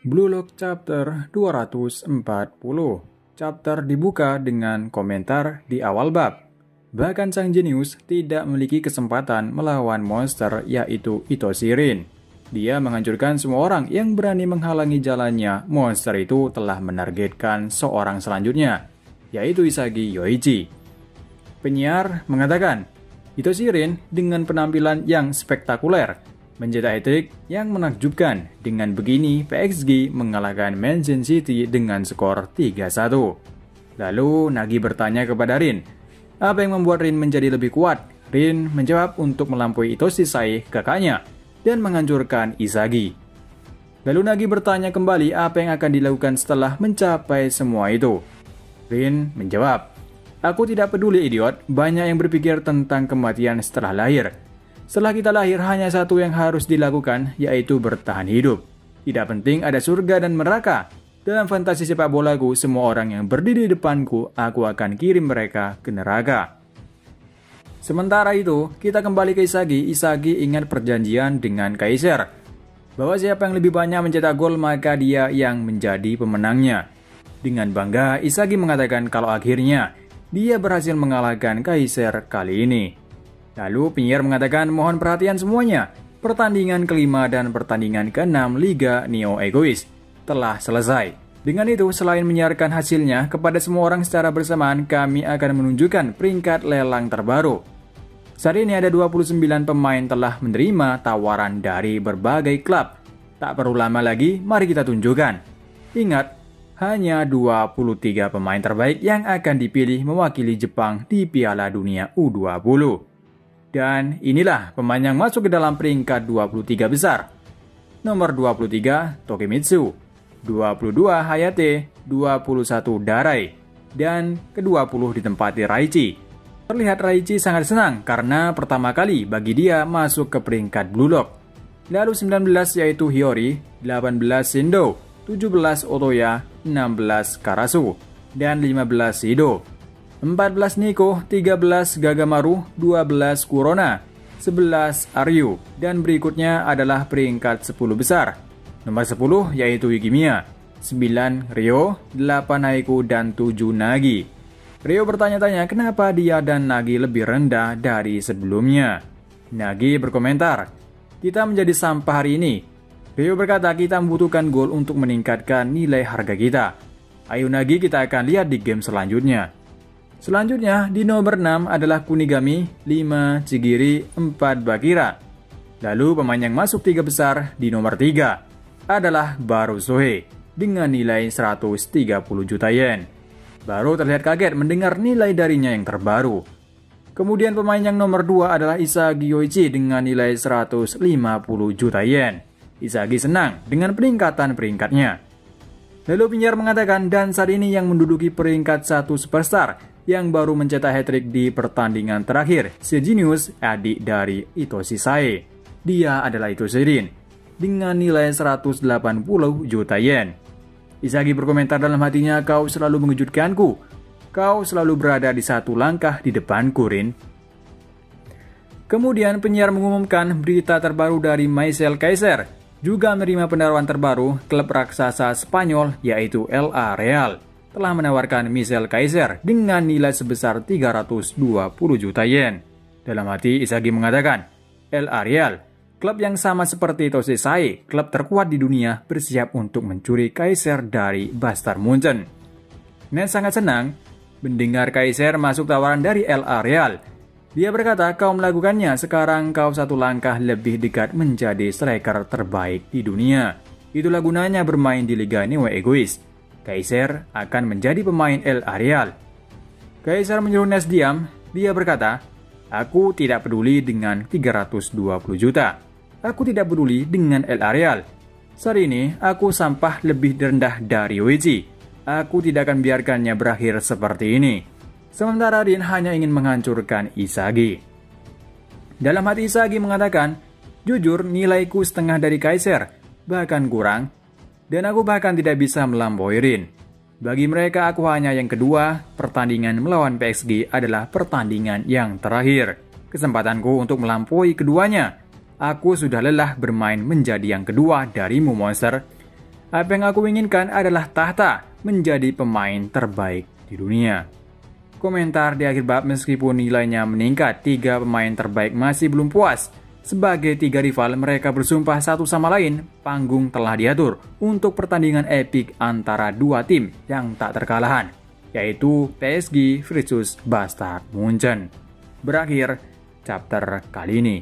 Blue Lock Chapter 240. Chapter dibuka dengan komentar di awal bab. Bahkan sang jenius tidak memiliki kesempatan melawan monster yaitu Itoshi Rin. Dia menghancurkan semua orang yang berani menghalangi jalannya. Monster itu telah menargetkan seorang selanjutnya, yaitu Isagi Yoichi. Penyiar mengatakan, Itoshi Rin dengan penampilan yang spektakuler mencetak hat-trick yang menakjubkan. Dengan begini, PXG mengalahkan Mansion City dengan skor 3-1. Lalu Nagi bertanya kepada Rin, apa yang membuat Rin menjadi lebih kuat? Rin menjawab untuk melampaui Itoshi Sai, kakaknya, dan menghancurkan Isagi. Lalu Nagi bertanya kembali apa yang akan dilakukan setelah mencapai semua itu. Rin menjawab, aku tidak peduli idiot, banyak yang berpikir tentang kematian setelah lahir. Setelah kita lahir, hanya satu yang harus dilakukan, yaitu bertahan hidup. Tidak penting ada surga dan neraka. Dalam fantasi sepak bolaku, semua orang yang berdiri di depanku, aku akan kirim mereka ke neraka. Sementara itu, kita kembali ke Isagi. Isagi ingat perjanjian dengan Kaiser, bahwa siapa yang lebih banyak mencetak gol, maka dia yang menjadi pemenangnya. Dengan bangga, Isagi mengatakan kalau akhirnya dia berhasil mengalahkan Kaiser kali ini. Lalu penyiar mengatakan mohon perhatian semuanya. Pertandingan kelima dan pertandingan keenam Liga Neo Egois telah selesai. Dengan itu, selain menyiarkan hasilnya kepada semua orang secara bersamaan, kami akan menunjukkan peringkat lelang terbaru. Saat ini ada 29 pemain telah menerima tawaran dari berbagai klub. Tak perlu lama lagi, mari kita tunjukkan. Ingat, hanya 23 pemain terbaik yang akan dipilih mewakili Jepang di Piala Dunia U20. Dan inilah pemain yang masuk ke dalam peringkat 23 besar. Nomor 23, Tokimitsu. 22, Hayate. 21, Darai. Dan ke-20 ditempati Raichi. Terlihat Raichi sangat senang karena pertama kali bagi dia masuk ke peringkat Blue Lock. Lalu 19 yaitu Hiyori, 18 Shindo, 17 Otoya, 16 Karasu, dan 15 Shido. 14 Nico, 13 Gagamaru, 12 Kurona, 11 Aryu, dan berikutnya adalah peringkat 10 besar. Nomor 10 yaitu Yukimiya, 9 Ryo, 8 Haiku, dan 7 Nagi. Ryo bertanya-tanya kenapa dia dan Nagi lebih rendah dari sebelumnya. Nagi berkomentar, kita menjadi sampah hari ini. Ryo berkata kita membutuhkan gol untuk meningkatkan nilai harga kita. Ayo Nagi, kita akan lihat di game selanjutnya. Selanjutnya, di nomor 6 adalah Kunigami, 5 Chigiri, 4 Bakira. Lalu pemain yang masuk 3 besar di nomor 3 adalah Baru Sohei dengan nilai 130 juta yen. Baru terlihat kaget mendengar nilai darinya yang terbaru. Kemudian pemain yang nomor 2 adalah Isagi Yoichi dengan nilai 150 juta yen. Isagi senang dengan peningkatan peringkatnya. Lalu penyiar mengatakan, dan saat ini yang menduduki peringkat 1 superstar yang baru mencetak hat-trick di pertandingan terakhir, si jenius adik dari Itoshi Sai. Dia adalah Itoshi Rin dengan nilai 180 juta yen. Isagi berkomentar dalam hatinya, kau selalu mengejutkanku. Kau selalu berada di satu langkah di depanku, Rin. Kemudian penyiar mengumumkan berita terbaru dari Marcel Kaiser. Juga menerima penawaran terbaru klub raksasa Spanyol yaitu LA Real. Telah menawarkan Marcel Kaiser dengan nilai sebesar 320 juta yen. Dalam hati Isagi mengatakan, LA Real, klub yang sama seperti Itoshi Sai, klub terkuat di dunia, bersiap untuk mencuri Kaiser dari Bayern Munchen. Net sangat senang mendengar Kaiser masuk tawaran dari LA Real. Dia berkata, kau melakukannya, sekarang kau satu langkah lebih dekat menjadi striker terbaik di dunia. Itulah gunanya bermain di Liga Neo Egois. Kaiser akan menjadi pemain LA Real. Kaiser menyuruh Nes diam. Dia berkata, aku tidak peduli dengan 320 juta. Aku tidak peduli dengan LA Real. Saat ini, aku sampah lebih rendah dari Yoichi. Aku tidak akan biarkannya berakhir seperti ini. Sementara Rin hanya ingin menghancurkan Isagi. Dalam hati Isagi mengatakan, jujur nilaiku setengah dari Kaiser, bahkan kurang. Dan aku bahkan tidak bisa melampaui Rin. Bagi mereka aku hanya yang kedua, pertandingan melawan PXG adalah pertandingan yang terakhir. Kesempatanku untuk melampaui keduanya. Aku sudah lelah bermain menjadi yang kedua darimu monster. Apa yang aku inginkan adalah tahta menjadi pemain terbaik di dunia. Komentar di akhir bab, meskipun nilainya meningkat, 3 pemain terbaik masih belum puas. Sebagai 3 rival, mereka bersumpah satu sama lain, panggung telah diatur untuk pertandingan epik antara 2 tim yang tak terkalahkan, yaitu PSG versus Bayern Munchen. Berakhir chapter kali ini.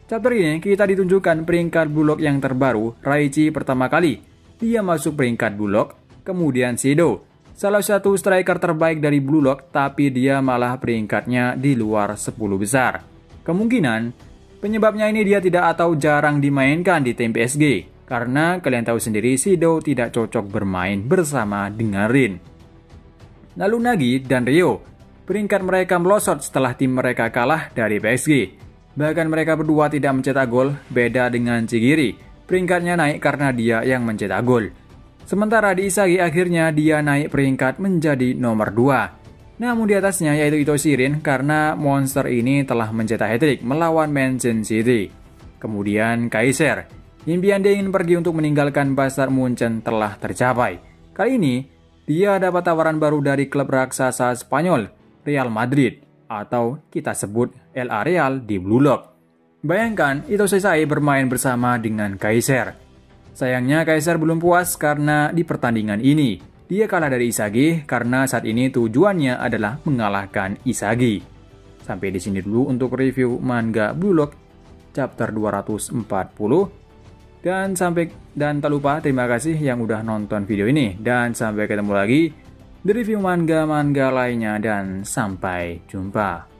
Chapter ini kita ditunjukkan peringkat Bulog yang terbaru, Raichi pertama kali. Dia masuk peringkat Bulog, kemudian Sido, salah satu striker terbaik dari Blue Lock, tapi dia malah peringkatnya di luar 10 besar. Kemungkinan penyebabnya ini dia tidak atau jarang dimainkan di tim PSG, karena kalian tahu sendiri Sido tidak cocok bermain bersama dengan Rin. Lalu Nagi dan Rio, peringkat mereka melosot setelah tim mereka kalah dari PSG. Bahkan mereka berdua tidak mencetak gol, beda dengan Chigiri. Peringkatnya naik karena dia yang mencetak gol. Sementara di Isagi akhirnya dia naik peringkat menjadi nomor 2. Namun di atasnya yaitu Ito Shirin karena monster ini telah mencetak hat-trick melawan Manchester City. Kemudian Kaiser, impian dia ingin pergi untuk meninggalkan Bayern Munchen telah tercapai. Kali ini dia dapat tawaran baru dari klub raksasa Spanyol, Real Madrid, atau kita sebut LA Real di Blue Lock. Bayangkan Ito Sesai bermain bersama dengan Kaiser. Sayangnya Kaiser belum puas karena di pertandingan ini dia kalah dari Isagi karena saat ini tujuannya adalah mengalahkan Isagi. Sampai di sini dulu untuk review manga Blue Lock chapter 240. Dan tak lupa terima kasih yang udah nonton video ini, dan sampai ketemu lagi di review manga-manga lainnya, dan sampai jumpa.